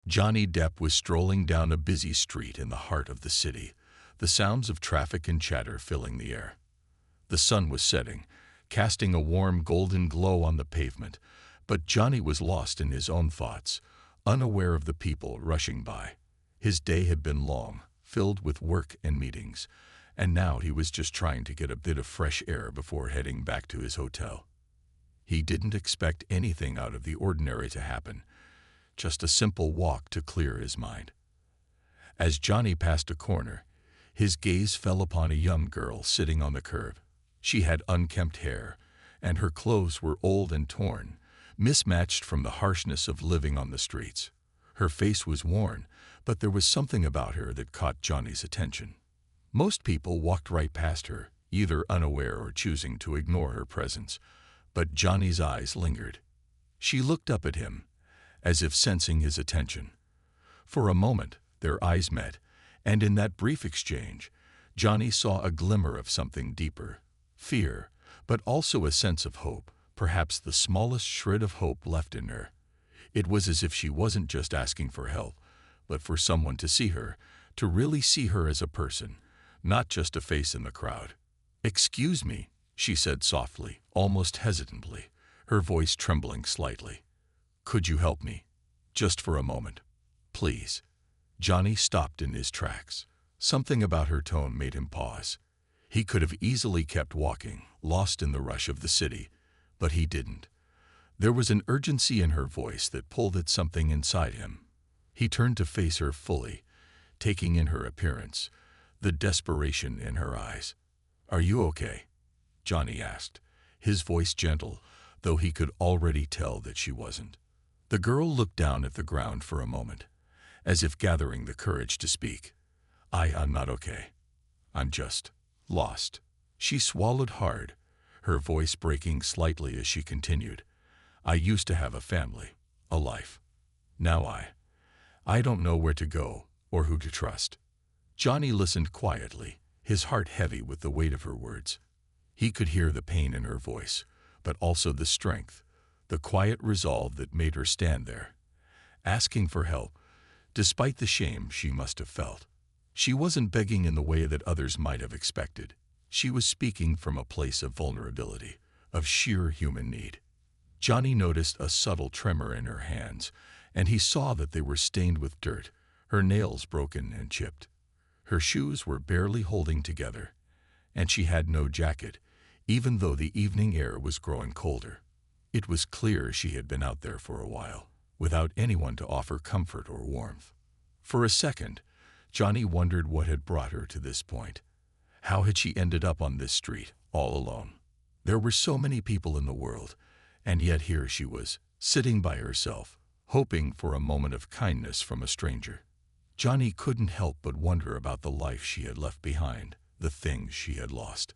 Johnny Depp was strolling down a busy street in the heart of the city, the sounds of traffic and chatter filling the air. The sun was setting, casting a warm golden glow on the pavement, but Johnny was lost in his own thoughts, unaware of the people rushing by. His day had been long, filled with work and meetings, and now he was just trying to get a bit of fresh air before heading back to his hotel. He didn't expect anything out of the ordinary to happen, just a simple walk to clear his mind. As Johnny passed a corner, his gaze fell upon a young girl sitting on the curb. She had unkempt hair, and her clothes were old and torn, mismatched from the harshness of living on the streets. Her face was worn, but there was something about her that caught Johnny's attention. Most people walked right past her, either unaware or choosing to ignore her presence, but Johnny's eyes lingered. She looked up at him, as if sensing his attention. For a moment, their eyes met, and in that brief exchange, Johnny saw a glimmer of something deeper, fear, but also a sense of hope, perhaps the smallest shred of hope left in her. It was as if she wasn't just asking for help, but for someone to see her, to really see her as a person, not just a face in the crowd. "Excuse me," she said softly, almost hesitantly, her voice trembling slightly. "Could you help me? Just for a moment, please?" Johnny stopped in his tracks. Something about her tone made him pause. He could have easily kept walking, lost in the rush of the city, but he didn't. There was an urgency in her voice that pulled at something inside him. He turned to face her fully, taking in her appearance, the desperation in her eyes. "Are you okay?" Johnny asked, his voice gentle, though he could already tell that she wasn't. The girl looked down at the ground for a moment, as if gathering the courage to speak. I'm not okay. I'm just lost." She swallowed hard, her voice breaking slightly as she continued. "I used to have a family, a life. Now I don't know where to go or who to trust." Johnny listened quietly, his heart heavy with the weight of her words. He could hear the pain in her voice, but also the strength, the quiet resolve that made her stand there, asking for help, despite the shame she must have felt. She wasn't begging in the way that others might have expected. She was speaking from a place of vulnerability, of sheer human need. Johnny noticed a subtle tremor in her hands, and he saw that they were stained with dirt, her nails broken and chipped. Her shoes were barely holding together, and she had no jacket, even though the evening air was growing colder. It was clear she had been out there for a while, without anyone to offer comfort or warmth. For a second, Johnny wondered what had brought her to this point. How had she ended up on this street, all alone? There were so many people in the world, and yet here she was, sitting by herself, hoping for a moment of kindness from a stranger. Johnny couldn't help but wonder about the life she had left behind, the things she had lost.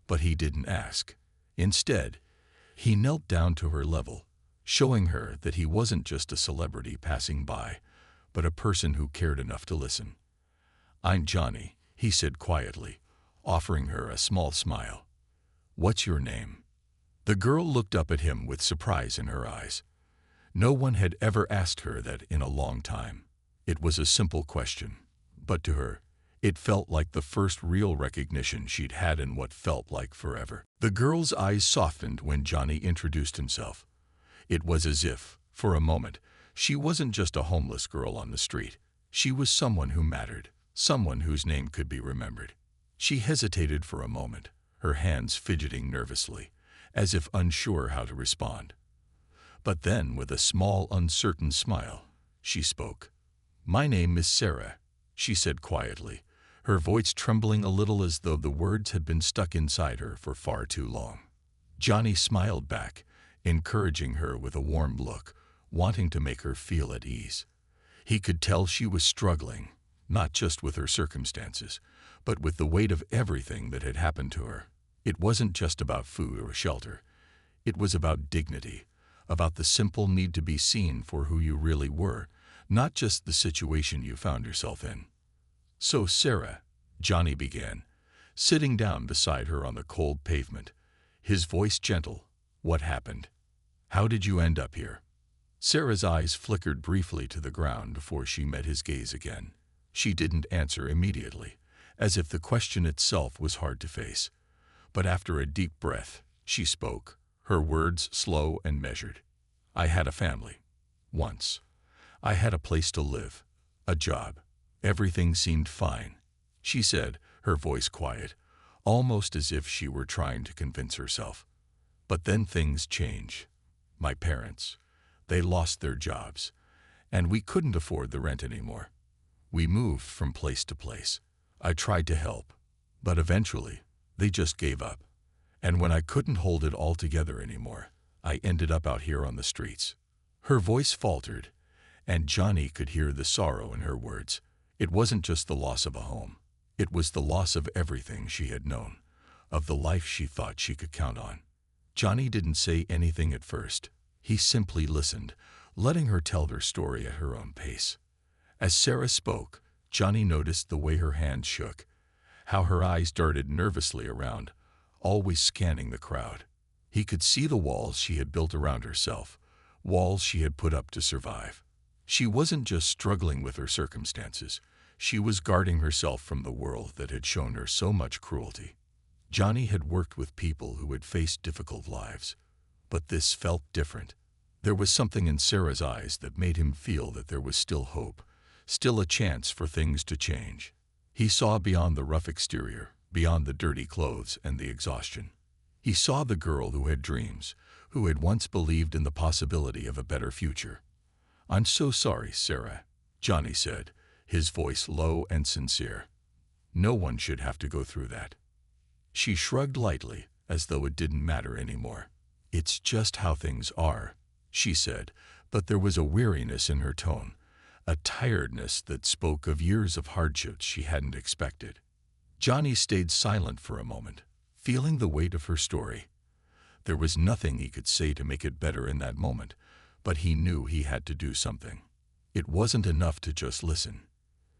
But he didn't ask. Instead, he knelt down to her level, showing her that he wasn't just a celebrity passing by, but a person who cared enough to listen. "I'm Johnny," he said quietly, offering her a small smile. "What's your name?" The girl looked up at him with surprise in her eyes. No one had ever asked her that in a long time. It was a simple question, but to her, it felt like the first real recognition she'd had in what felt like forever. The girl's eyes softened when Johnny introduced himself. It was as if, for a moment, she wasn't just a homeless girl on the street. She was someone who mattered, someone whose name could be remembered. She hesitated for a moment, her hands fidgeting nervously, as if unsure how to respond. But then, with a small, uncertain smile, she spoke. "My name is Sarah," she said quietly, her voice trembling a little as though the words had been stuck inside her for far too long. Johnny smiled back, encouraging her with a warm look, wanting to make her feel at ease. He could tell she was struggling, not just with her circumstances, but with the weight of everything that had happened to her. It wasn't just about food or shelter. It was about dignity, about the simple need to be seen for who you really were, not just the situation you found yourself in. "So, Sarah," Johnny began, sitting down beside her on the cold pavement, his voice gentle, "what happened? How did you end up here?" Sarah's eyes flickered briefly to the ground before she met his gaze again. She didn't answer immediately, as if the question itself was hard to face. But after a deep breath, she spoke, her words slow and measured. I had a family. Once. I had a place to live. A job. Everything seemed fine, she said, her voice quiet, almost as if she were trying to convince herself. But then things changed. My parents. They lost their jobs, and we couldn't afford the rent anymore. We moved from place to place. I tried to help, but eventually, they just gave up. And when I couldn't hold it all together anymore, I ended up out here on the streets. Her voice faltered, and Johnny could hear the sorrow in her words. It wasn't just the loss of a home. It was the loss of everything she had known, of the life she thought she could count on. Johnny didn't say anything at first. He simply listened, letting her tell their story at her own pace. As Sarah spoke, Johnny noticed the way her hands shook, how her eyes darted nervously around, always scanning the crowd. He could see the walls she had built around herself, walls she had put up to survive. She wasn't just struggling with her circumstances. She was guarding herself from the world that had shown her so much cruelty. Johnny had worked with people who had faced difficult lives, but this felt different. There was something in Sarah's eyes that made him feel that there was still hope, still a chance for things to change. He saw beyond the rough exterior, beyond the dirty clothes and the exhaustion. He saw the girl who had dreams, who had once believed in the possibility of a better future. I'm so sorry, Sarah, Johnny said, his voice low and sincere. No one should have to go through that. She shrugged lightly, as though it didn't matter anymore. It's just how things are, she said, but there was a weariness in her tone, a tiredness that spoke of years of hardships she hadn't expected. Johnny stayed silent for a moment, feeling the weight of her story. There was nothing he could say to make it better in that moment, but he knew he had to do something. It wasn't enough to just listen.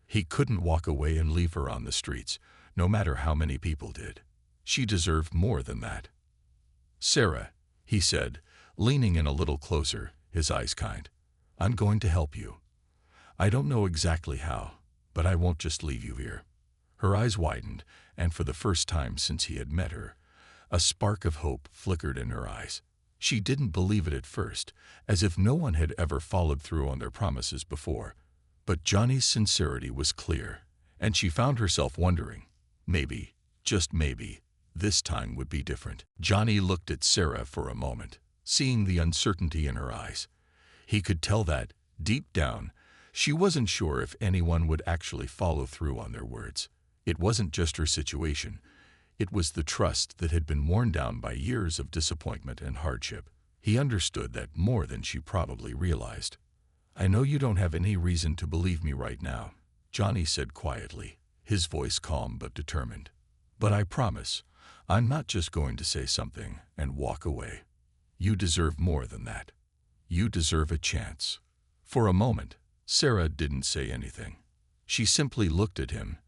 He couldn't walk away and leave her on the streets, no matter how many people did. She deserved more than that. Sarah, he said, leaning in a little closer, his eyes kind. I'm going to help you. I don't know exactly how, but I won't just leave you here. Her eyes widened, and for the first time since he had met her, a spark of hope flickered in her eyes. She didn't believe it at first, as if no one had ever followed through on their promises before. But Johnny's sincerity was clear, and she found herself wondering, maybe, just maybe, this time would be different. Johnny looked at Sarah for a moment, seeing the uncertainty in her eyes. He could tell that, deep down, she wasn't sure if anyone would actually follow through on their words. It wasn't just her situation. It was the trust that had been worn down by years of disappointment and hardship. He understood that more than she probably realized. I know you don't have any reason to believe me right now, Johnny said quietly, his voice calm but determined. But I promise, I'm not just going to say something and walk away. You deserve more than that. You deserve a chance. For a moment, Sarah didn't say anything. She simply looked at him,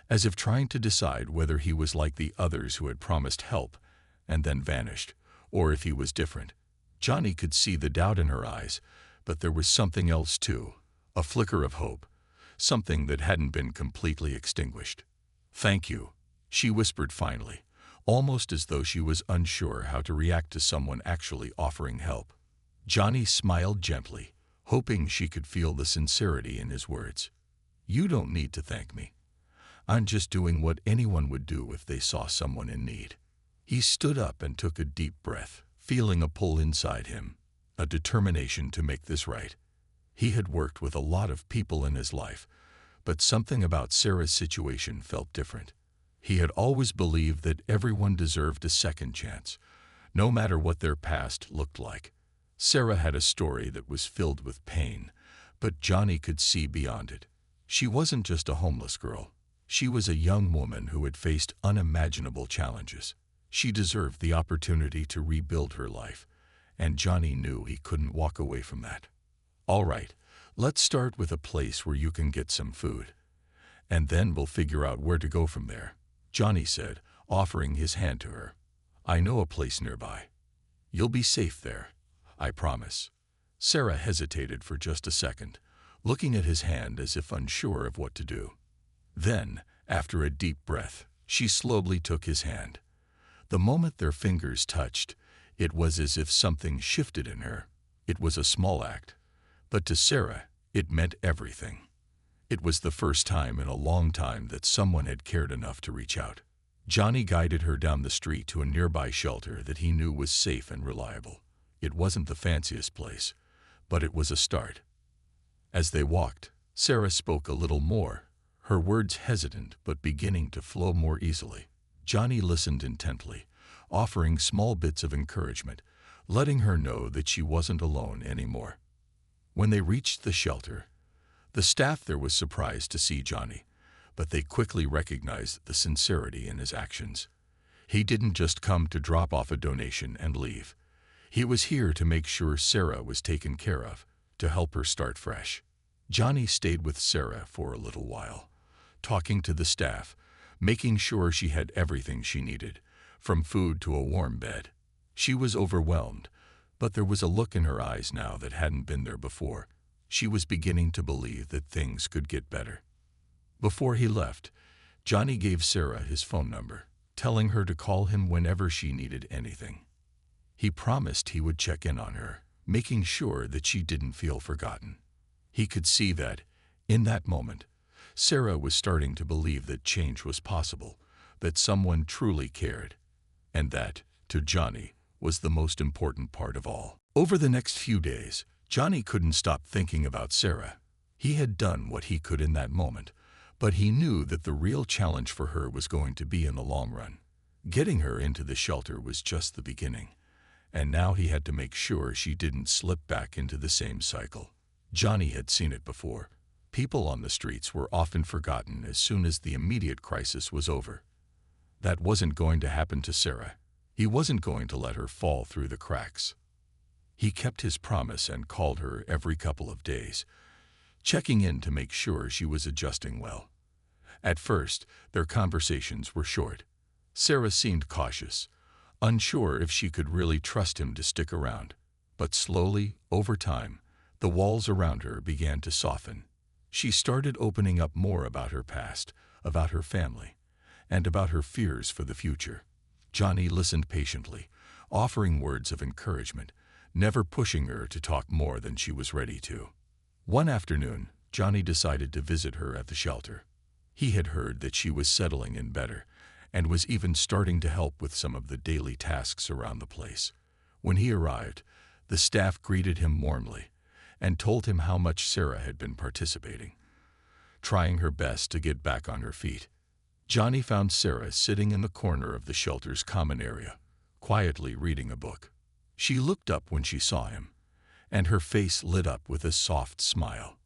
as if trying to decide whether he was like the others who had promised help and then vanished, or if he was different. Johnny could see the doubt in her eyes, but there was something else too, a flicker of hope, something that hadn't been completely extinguished. Thank you, she whispered finally, almost as though she was unsure how to react to someone actually offering help. Johnny smiled gently, hoping she could feel the sincerity in his words. You don't need to thank me. I'm just doing what anyone would do if they saw someone in need. He stood up and took a deep breath, feeling a pull inside him, a determination to make this right. He had worked with a lot of people in his life, but something about Sarah's situation felt different. He had always believed that everyone deserved a second chance, no matter what their past looked like. Sarah had a story that was filled with pain, but Johnny could see beyond it. She wasn't just a homeless girl. She was a young woman who had faced unimaginable challenges. She deserved the opportunity to rebuild her life, and Johnny knew he couldn't walk away from that. All right, let's start with a place where you can get some food, and then we'll figure out where to go from there, Johnny said, offering his hand to her. I know a place nearby. You'll be safe there, I promise. Sarah hesitated for just a second, looking at his hand as if unsure of what to do. Then, after a deep breath, she slowly took his hand. The moment their fingers touched, it was as if something shifted in her. It was a small act, but to Sarah, it meant everything. It was the first time in a long time that someone had cared enough to reach out. Johnny guided her down the street to a nearby shelter that he knew was safe and reliable. It wasn't the fanciest place, but it was a start. As they walked, Sarah spoke a little more, her words hesitant but beginning to flow more easily. Johnny listened intently, offering small bits of encouragement, letting her know that she wasn't alone anymore. When they reached the shelter, the staff there was surprised to see Johnny, but they quickly recognized the sincerity in his actions. He didn't just come to drop off a donation and leave. He was here to make sure Sarah was taken care of, to help her start fresh. Johnny stayed with Sarah for a little while, talking to the staff, making sure she had everything she needed, from food to a warm bed. She was overwhelmed, but there was a look in her eyes now that hadn't been there before. She was beginning to believe that things could get better. Before he left, Johnny gave Sarah his phone number, telling her to call him whenever she needed anything. He promised he would check in on her, making sure that she didn't feel forgotten. He could see that, in that moment, Sarah was starting to believe that change was possible, that someone truly cared, and that, to Johnny, was the most important part of all. Over the next few days, Johnny couldn't stop thinking about Sarah. He had done what he could in that moment, but he knew that the real challenge for her was going to be in the long run. Getting her into the shelter was just the beginning, and now he had to make sure she didn't slip back into the same cycle. Johnny had seen it before. People on the streets were often forgotten as soon as the immediate crisis was over. That wasn't going to happen to Sarah. He wasn't going to let her fall through the cracks. He kept his promise and called her every couple of days, checking in to make sure she was adjusting well. At first, their conversations were short. Sarah seemed cautious, unsure if she could really trust him to stick around. But slowly, over time, the walls around her began to soften. She started opening up more about her past, about her family, and about her fears for the future. Johnny listened patiently, offering words of encouragement, never pushing her to talk more than she was ready to. One afternoon, Johnny decided to visit her at the shelter. He had heard that she was settling in better, and was even starting to help with some of the daily tasks around the place. When he arrived, the staff greeted him warmly, and told him how much Sarah had been participating, trying her best to get back on her feet. Johnny found Sarah sitting in the corner of the shelter's common area, quietly reading a book. She looked up when she saw him, and her face lit up with a soft smile.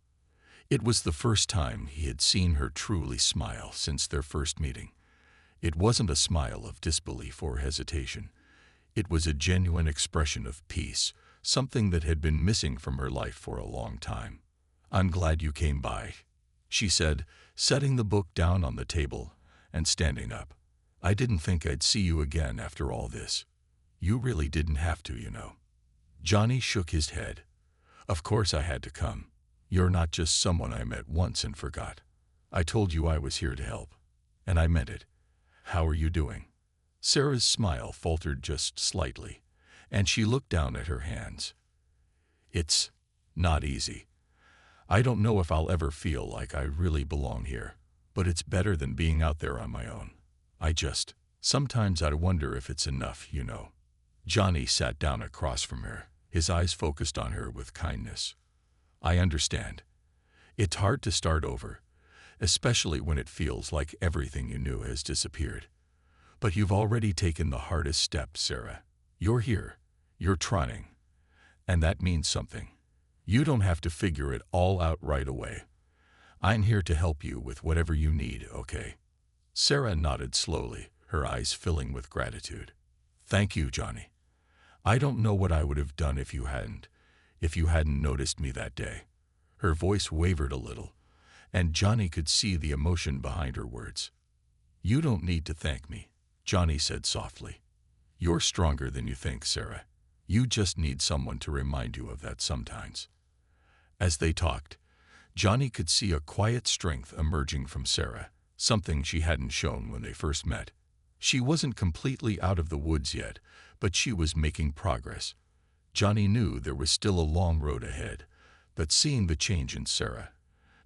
It was the first time he had seen her truly smile since their first meeting. It wasn't a smile of disbelief or hesitation. It was a genuine expression of peace, something that had been missing from her life for a long time. "I'm glad you came by," she said, setting the book down on the table and standing up. "I didn't think I'd see you again after all this. You really didn't have to, you know." Johnny shook his head. "Of course I had to come. You're not just someone I met once and forgot. I told you I was here to help, and I meant it. How are you doing?" Sarah's smile faltered just slightly, and she looked down at her hands. "It's not easy. I don't know if I'll ever feel like I really belong here, but it's better than being out there on my own. Sometimes I wonder if it's enough, you know." Johnny sat down across from her, his eyes focused on her with kindness. "I understand. It's hard to start over, especially when it feels like everything you knew has disappeared. But you've already taken the hardest step, Sarah. You're here, you're trying, and that means something. You don't have to figure it all out right away. I'm here to help you with whatever you need, okay?" Sarah nodded slowly, her eyes filling with gratitude. "Thank you, Johnny. I don't know what I would have done if you hadn't noticed me that day." Her voice wavered a little, and Johnny could see the emotion behind her words. "You don't need to thank me," Johnny said softly. "You're stronger than you think, Sarah. You just need someone to remind you of that sometimes." As they talked, Johnny could see a quiet strength emerging from Sarah, something she hadn't shown when they first met. She wasn't completely out of the woods yet, but she was making progress. Johnny knew there was still a long road ahead, but seeing the change in Sarah,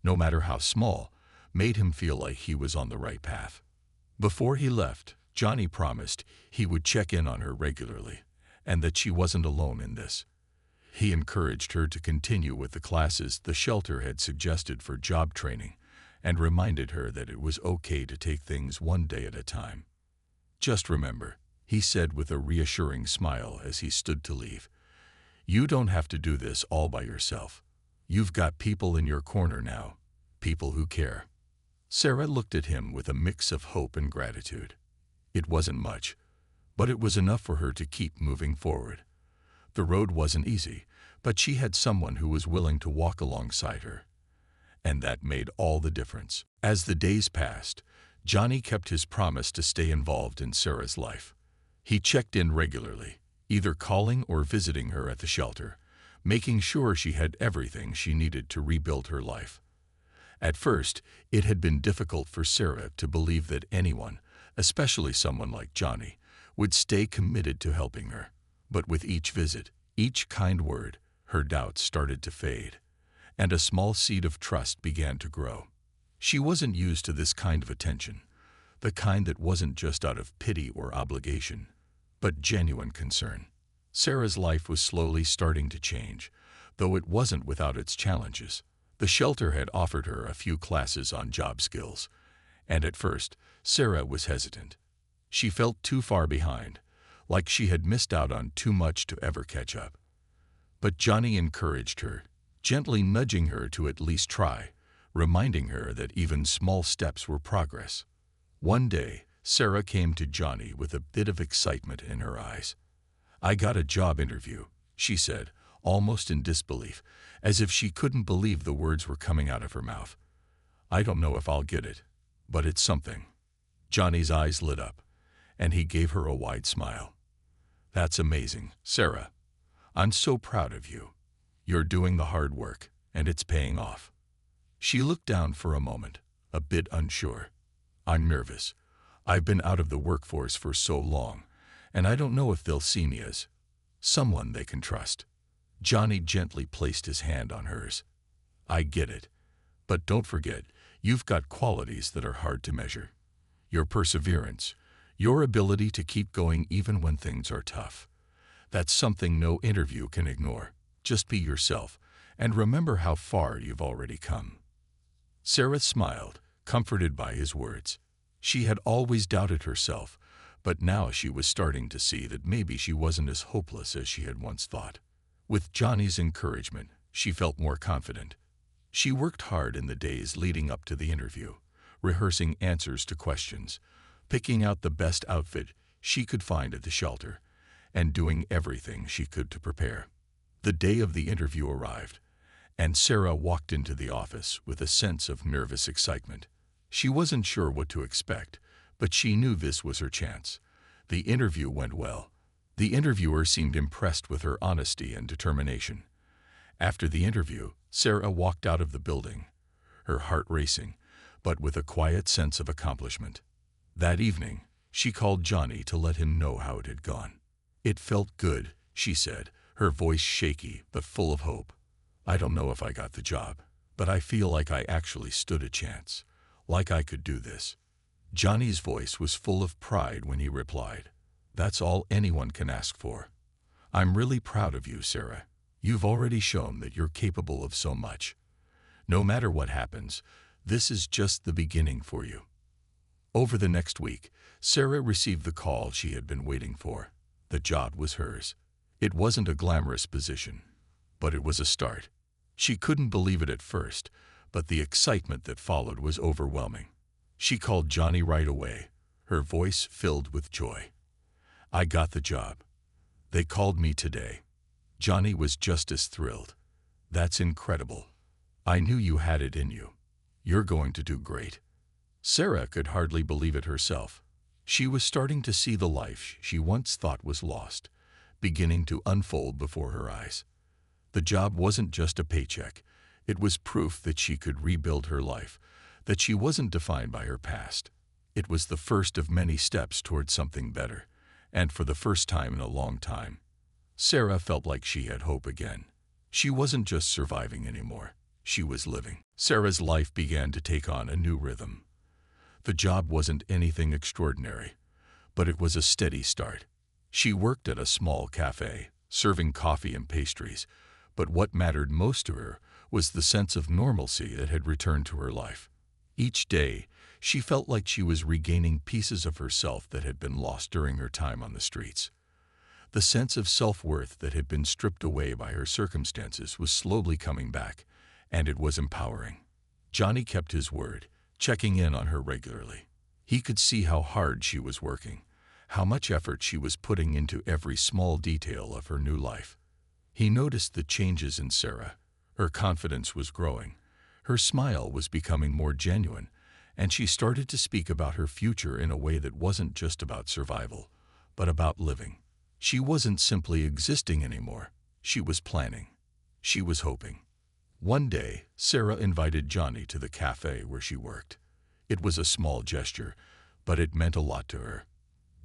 no matter how small, made him feel like he was on the right path. Before he left, Johnny promised he would check in on her regularly, and that she wasn't alone in this. He encouraged her to continue with the classes the shelter had suggested for job training, and reminded her that it was okay to take things one day at a time. "Just remember," he said with a reassuring smile as he stood to leave, "you don't have to do this all by yourself. You've got people in your corner now, people who care." Sarah looked at him with a mix of hope and gratitude. It wasn't much, but it was enough for her to keep moving forward. The road wasn't easy, but she had someone who was willing to walk alongside her. And that made all the difference. As the days passed, Johnny kept his promise to stay involved in Sarah's life. He checked in regularly, either calling or visiting her at the shelter, making sure she had everything she needed to rebuild her life. At first, it had been difficult for Sarah to believe that anyone, especially someone like Johnny, would stay committed to helping her. But with each visit, each kind word, her doubts started to fade, and a small seed of trust began to grow. She wasn't used to this kind of attention, the kind that wasn't just out of pity or obligation, but genuine concern. Sarah's life was slowly starting to change, though it wasn't without its challenges. The shelter had offered her a few classes on job skills, and at first, Sarah was hesitant. She felt too far behind, like she had missed out on too much to ever catch up. But Johnny encouraged her, gently nudging her to at least try, reminding her that even small steps were progress. One day, Sarah came to Johnny with a bit of excitement in her eyes. "I got a job interview," she said, almost in disbelief, as if she couldn't believe the words were coming out of her mouth. "I don't know if I'll get it, but it's something." Johnny's eyes lit up, and he gave her a wide smile. "That's amazing, Sarah. I'm so proud of you. You're doing the hard work, and it's paying off." She looked down for a moment, a bit unsure. "I'm nervous. I've been out of the workforce for so long, and I don't know if they'll see me as someone they can trust." Johnny gently placed his hand on hers. "I get it, but don't forget, you've got qualities that are hard to measure. Your perseverance, your ability to keep going even when things are tough. That's something no interview can ignore. Just be yourself, and remember how far you've already come." Sarah smiled, comforted by his words. She had always doubted herself, but now she was starting to see that maybe she wasn't as hopeless as she had once thought. With Johnny's encouragement, she felt more confident. She worked hard in the days leading up to the interview, rehearsing answers to questions, picking out the best outfit she could find at the shelter, and doing everything she could to prepare. The day of the interview arrived, and Sarah walked into the office with a sense of nervous excitement. She wasn't sure what to expect, but she knew this was her chance. The interview went well. The interviewer seemed impressed with her honesty and determination. After the interview, Sarah walked out of the building, her heart racing, but with a quiet sense of accomplishment. That evening, she called Johnny to let him know how it had gone. "It felt good," she said, her voice shaky but full of hope. "I don't know if I got the job, but I feel like I actually stood a chance, like I could do this." Johnny's voice was full of pride when he replied, "That's all anyone can ask for. I'm really proud of you, Sarah. You've already shown that you're capable of so much. No matter what happens, this is just the beginning for you." Over the next week, Sarah received the call she had been waiting for. The job was hers. It wasn't a glamorous position, but it was a start. She couldn't believe it at first, but the excitement that followed was overwhelming. She called Johnny right away, her voice filled with joy. "I got the job. They called me today." Johnny was just as thrilled. "That's incredible. I knew you had it in you. You're going to do great." Sarah could hardly believe it herself. She was starting to see the life she once thought was lost, beginning to unfold before her eyes. The job wasn't just a paycheck. It was proof that she could rebuild her life, that she wasn't defined by her past. It was the first of many steps towards something better, and for the first time in a long time, Sarah felt like she had hope again. She wasn't just surviving anymore. She was living. Sarah's life began to take on a new rhythm. The job wasn't anything extraordinary, but it was a steady start. She worked at a small cafe, serving coffee and pastries, but what mattered most to her was the sense of normalcy that had returned to her life. Each day, she felt like she was regaining pieces of herself that had been lost during her time on the streets. The sense of self-worth that had been stripped away by her circumstances was slowly coming back, and it was empowering. Johnny kept his word, checking in on her regularly. He could see how hard she was working, how much effort she was putting into every small detail of her new life. He noticed the changes in Sarah. Her confidence was growing. Her smile was becoming more genuine, and she started to speak about her future in a way that wasn't just about survival, but about living. She wasn't simply existing anymore. She was planning. She was hoping. One day, Sarah invited Johnny to the cafe where she worked. It was a small gesture, but it meant a lot to her.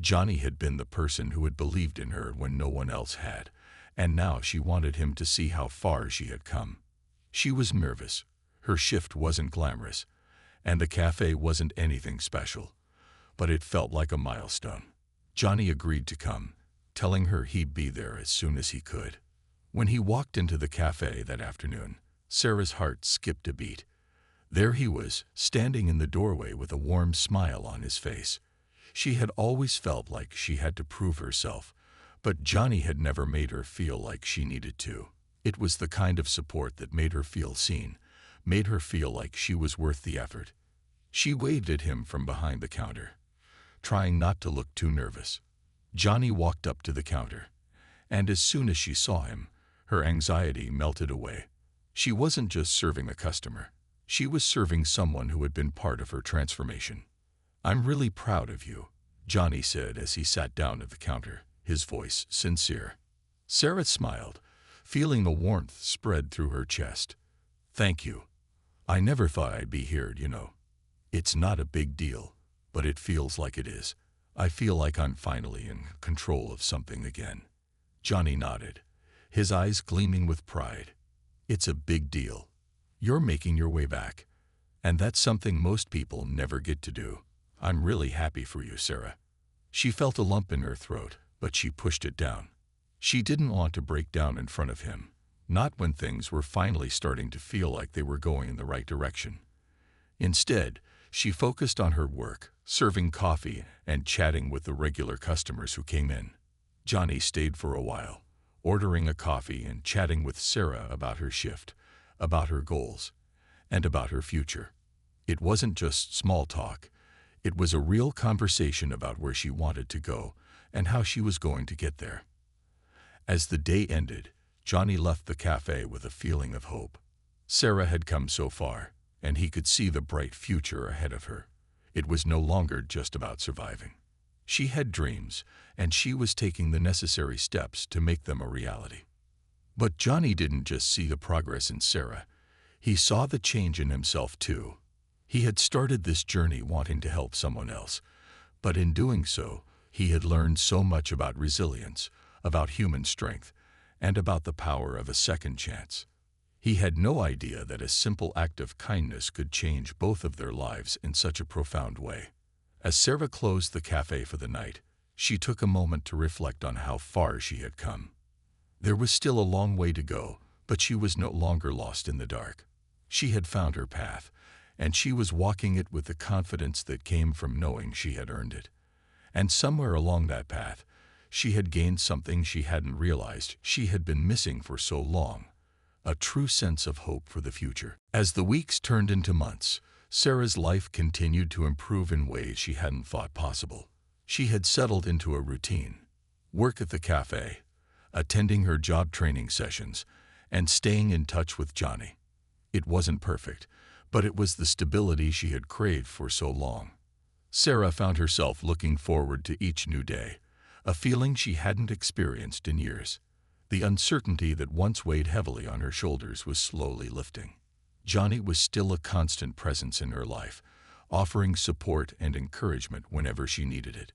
Johnny had been the person who had believed in her when no one else had, and now she wanted him to see how far she had come. She was nervous. Her shift wasn't glamorous, and the cafe wasn't anything special, but it felt like a milestone. Johnny agreed to come, telling her he'd be there as soon as he could. When he walked into the cafe that afternoon, Sarah's heart skipped a beat. There he was, standing in the doorway with a warm smile on his face. She had always felt like she had to prove herself, but Johnny had never made her feel like she needed to. It was the kind of support that made her feel seen, made her feel like she was worth the effort. She waved at him from behind the counter, trying not to look too nervous. Johnny walked up to the counter, and as soon as she saw him, her anxiety melted away. She wasn't just serving a customer. She was serving someone who had been part of her transformation. "I'm really proud of you," Johnny said as he sat down at the counter, his voice sincere. Sarah smiled, feeling the warmth spread through her chest. "Thank you. I never thought I'd be here, you know. It's not a big deal, but it feels like it is. I feel like I'm finally in control of something again." Johnny nodded, his eyes gleaming with pride. "It's a big deal. You're making your way back, and that's something most people never get to do. I'm really happy for you, Sarah." She felt a lump in her throat, but she pushed it down. She didn't want to break down in front of him, not when things were finally starting to feel like they were going in the right direction. Instead, she focused on her work, serving coffee and chatting with the regular customers who came in. Johnny stayed for a while, ordering a coffee and chatting with Sarah about her shift, about her goals, and about her future. It wasn't just small talk. It was a real conversation about where she wanted to go and how she was going to get there. As the day ended, Johnny left the cafe with a feeling of hope. Sarah had come so far, and he could see the bright future ahead of her. It was no longer just about surviving. She had dreams, and she was taking the necessary steps to make them a reality. But Johnny didn't just see the progress in Sarah. He saw the change in himself too. He had started this journey wanting to help someone else, but in doing so, he had learned so much about resilience, about human strength, and about the power of a second chance. He had no idea that a simple act of kindness could change both of their lives in such a profound way. As Sarah closed the cafe for the night, she took a moment to reflect on how far she had come. There was still a long way to go, but she was no longer lost in the dark. She had found her path, and she was walking it with the confidence that came from knowing she had earned it. And somewhere along that path, she had gained something she hadn't realized she had been missing for so long, a true sense of hope for the future. As the weeks turned into months, Sarah's life continued to improve in ways she hadn't thought possible. She had settled into a routine: work at the cafe, attending her job training sessions, and staying in touch with Johnny. It wasn't perfect, but it was the stability she had craved for so long. Sarah found herself looking forward to each new day, a feeling she hadn't experienced in years. The uncertainty that once weighed heavily on her shoulders was slowly lifting. Johnny was still a constant presence in her life, offering support and encouragement whenever she needed it.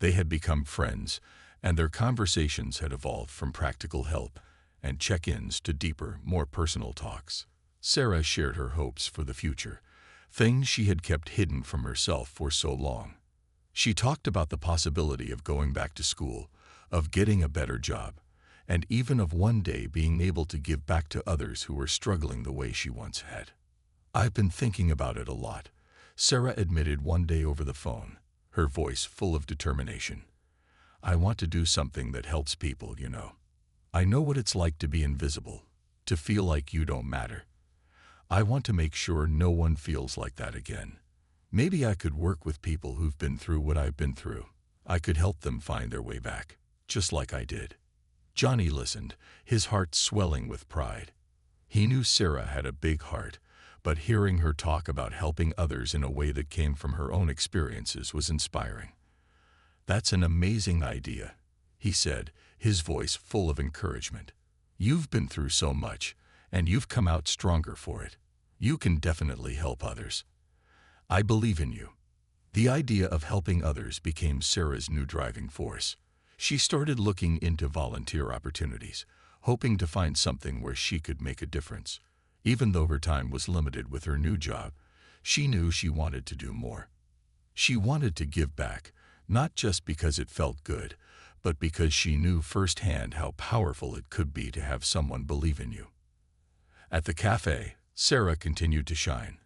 They had become friends, and their conversations had evolved from practical help and check-ins to deeper, more personal talks. Sarah shared her hopes for the future, things she had kept hidden from herself for so long. She talked about the possibility of going back to school, of getting a better job, and even of one day being able to give back to others who were struggling the way she once had. "I've been thinking about it a lot," Sarah admitted one day over the phone, her voice full of determination. "I want to do something that helps people, you know. I know what it's like to be invisible, to feel like you don't matter. I want to make sure no one feels like that again. Maybe I could work with people who've been through what I've been through. I could help them find their way back, just like I did." Johnny listened, his heart swelling with pride. He knew Sarah had a big heart, but hearing her talk about helping others in a way that came from her own experiences was inspiring. "That's an amazing idea," he said, his voice full of encouragement. "You've been through so much, and you've come out stronger for it. You can definitely help others. I believe in you." The idea of helping others became Sarah's new driving force. She started looking into volunteer opportunities, hoping to find something where she could make a difference. Even though her time was limited with her new job, she knew she wanted to do more. She wanted to give back, not just because it felt good, but because she knew firsthand how powerful it could be to have someone believe in you. At the cafe, Sarah continued to shine.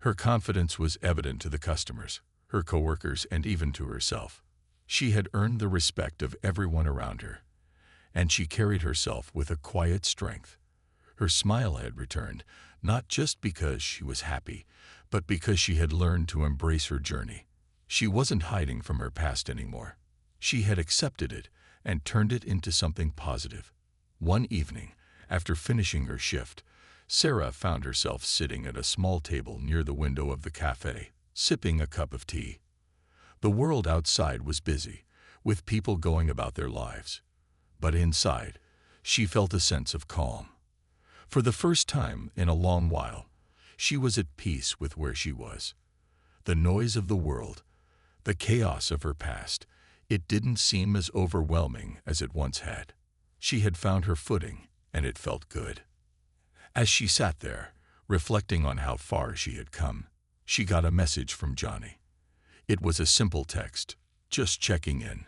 Her confidence was evident to the customers, her coworkers, and even to herself. She had earned the respect of everyone around her, and she carried herself with a quiet strength. Her smile had returned, not just because she was happy, but because she had learned to embrace her journey. She wasn't hiding from her past anymore. She had accepted it and turned it into something positive. One evening, after finishing her shift, Sarah found herself sitting at a small table near the window of the cafe, sipping a cup of tea. The world outside was busy, with people going about their lives. But inside, she felt a sense of calm. For the first time in a long while, she was at peace with where she was. The noise of the world, the chaos of her past, it didn't seem as overwhelming as it once had. She had found her footing, and it felt good. As she sat there, reflecting on how far she had come, she got a message from Johnny. It was a simple text, just checking in,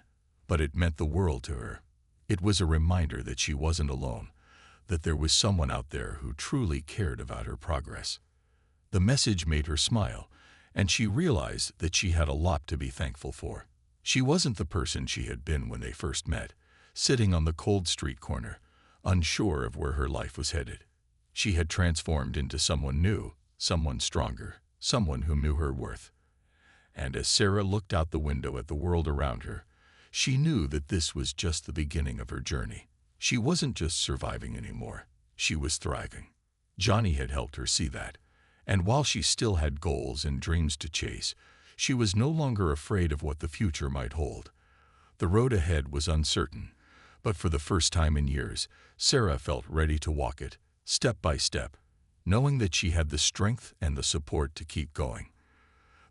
but it meant the world to her. It was a reminder that she wasn't alone, that there was someone out there who truly cared about her progress. The message made her smile, and she realized that she had a lot to be thankful for. She wasn't the person she had been when they first met, sitting on the cold street corner, unsure of where her life was headed. She had transformed into someone new, someone stronger, someone who knew her worth. And as Sarah looked out the window at the world around her, she knew that this was just the beginning of her journey. She wasn't just surviving anymore, she was thriving. Johnny had helped her see that, and while she still had goals and dreams to chase, she was no longer afraid of what the future might hold. The road ahead was uncertain, but for the first time in years, Sarah felt ready to walk it, step by step, knowing that she had the strength and the support to keep going.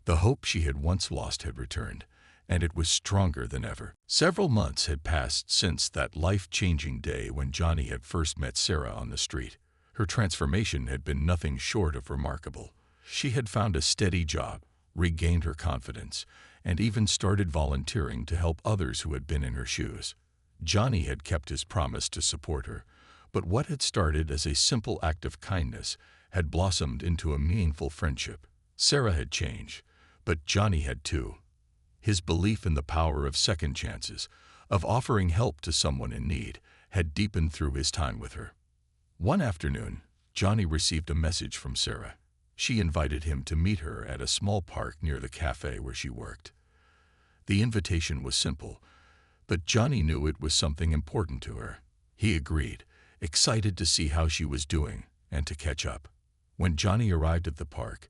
The hope she had once lost had returned, and it was stronger than ever. Several months had passed since that life-changing day when Johnny had first met Sarah on the street. Her transformation had been nothing short of remarkable. She had found a steady job, regained her confidence, and even started volunteering to help others who had been in her shoes. Johnny had kept his promise to support her, but what had started as a simple act of kindness had blossomed into a meaningful friendship. Sarah had changed, but Johnny had too. His belief in the power of second chances, of offering help to someone in need, had deepened through his time with her. One afternoon, Johnny received a message from Sarah. She invited him to meet her at a small park near the cafe where she worked. The invitation was simple, but Johnny knew it was something important to her. He agreed, excited to see how she was doing and to catch up. When Johnny arrived at the park,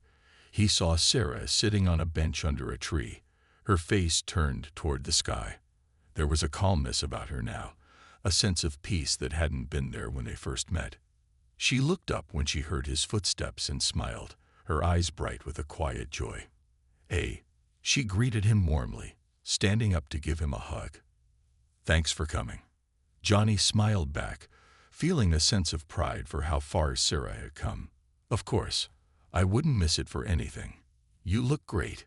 he saw Sarah sitting on a bench under a tree, her face turned toward the sky. There was a calmness about her now, a sense of peace that hadn't been there when they first met. She looked up when she heard his footsteps and smiled, her eyes bright with a quiet joy. "Hey," she greeted him warmly, standing up to give him a hug. "Thanks for coming." Johnny smiled back, feeling a sense of pride for how far Sarah had come. "Of course, I wouldn't miss it for anything. You look great."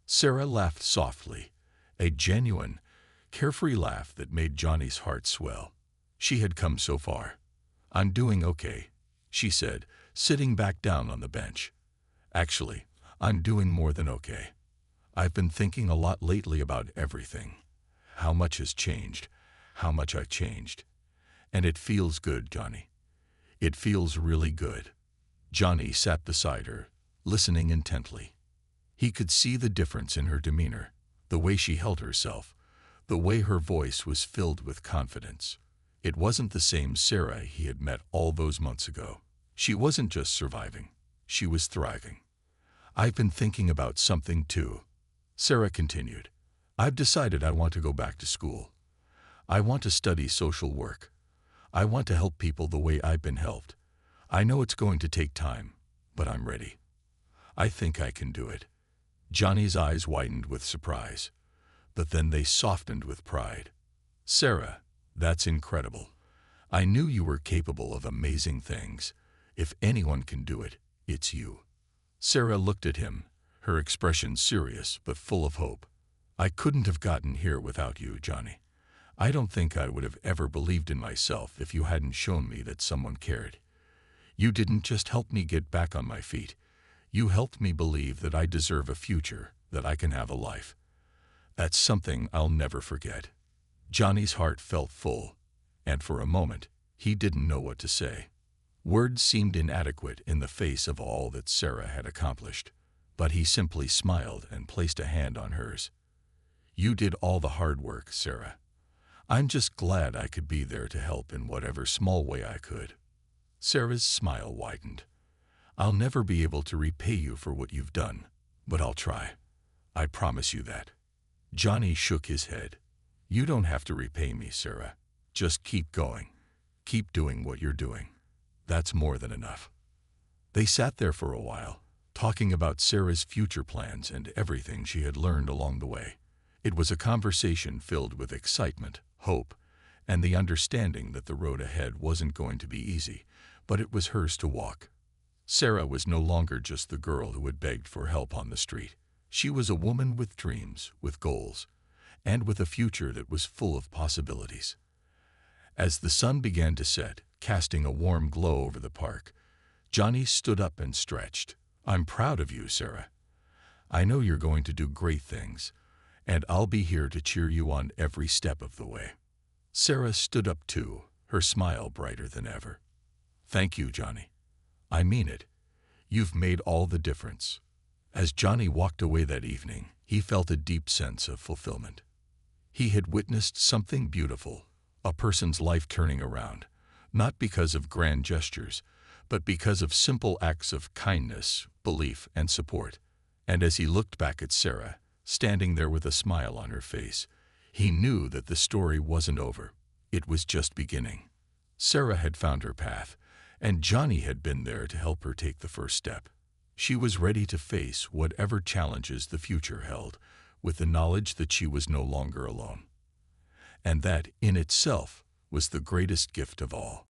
Sarah laughed softly, a genuine, carefree laugh that made Johnny's heart swell. She had come so far. "I'm doing okay," she said, sitting back down on the bench. "Actually, I'm doing more than okay. I've been thinking a lot lately about everything. How much has changed, how much I've changed. And it feels good, Johnny. It feels really good." Johnny sat beside her, listening intently. He could see the difference in her demeanor, the way she held herself, the way her voice was filled with confidence. It wasn't the same Sarah he had met all those months ago. She wasn't just surviving, she was thriving. "I've been thinking about something too," Sarah continued. "I've decided I want to go back to school. I want to study social work. I want to help people the way I've been helped. I know it's going to take time, but I'm ready. I think I can do it." Johnny's eyes widened with surprise, but then they softened with pride. "Sarah, that's incredible. I knew you were capable of amazing things. If anyone can do it, it's you." Sarah looked at him, her expression serious but full of hope. "I couldn't have gotten here without you, Johnny. I don't think I would have ever believed in myself if you hadn't shown me that someone cared. You didn't just help me get back on my feet. You helped me believe that I deserve a future, that I can have a life. That's something I'll never forget." Johnny's heart felt full, and for a moment, he didn't know what to say. Words seemed inadequate in the face of all that Sarah had accomplished, but he simply smiled and placed a hand on hers. "You did all the hard work, Sarah. I'm just glad I could be there to help in whatever small way I could." Sarah's smile widened. "I'll never be able to repay you for what you've done, but I'll try. I promise you that." Johnny shook his head. "You don't have to repay me, Sarah. Just keep going. Keep doing what you're doing. That's more than enough." They sat there for a while, talking about Sarah's future plans and everything she had learned along the way. It was a conversation filled with excitement, hope, and the understanding that the road ahead wasn't going to be easy, but it was hers to walk. Sarah was no longer just the girl who had begged for help on the street. She was a woman with dreams, with goals, and with a future that was full of possibilities. As the sun began to set, casting a warm glow over the park, Johnny stood up and stretched. "I'm proud of you, Sarah. I know you're going to do great things, and I'll be here to cheer you on every step of the way." Sarah stood up too, her smile brighter than ever. "Thank you, Johnny. I mean it. You've made all the difference." As Johnny walked away that evening, he felt a deep sense of fulfillment. He had witnessed something beautiful, a person's life turning around, not because of grand gestures, but because of simple acts of kindness, belief, and support. And as he looked back at Sarah, standing there with a smile on her face, he knew that the story wasn't over. It was just beginning. Sarah had found her path, and Johnny had been there to help her take the first step. She was ready to face whatever challenges the future held, with the knowledge that she was no longer alone. And that, in itself, was the greatest gift of all.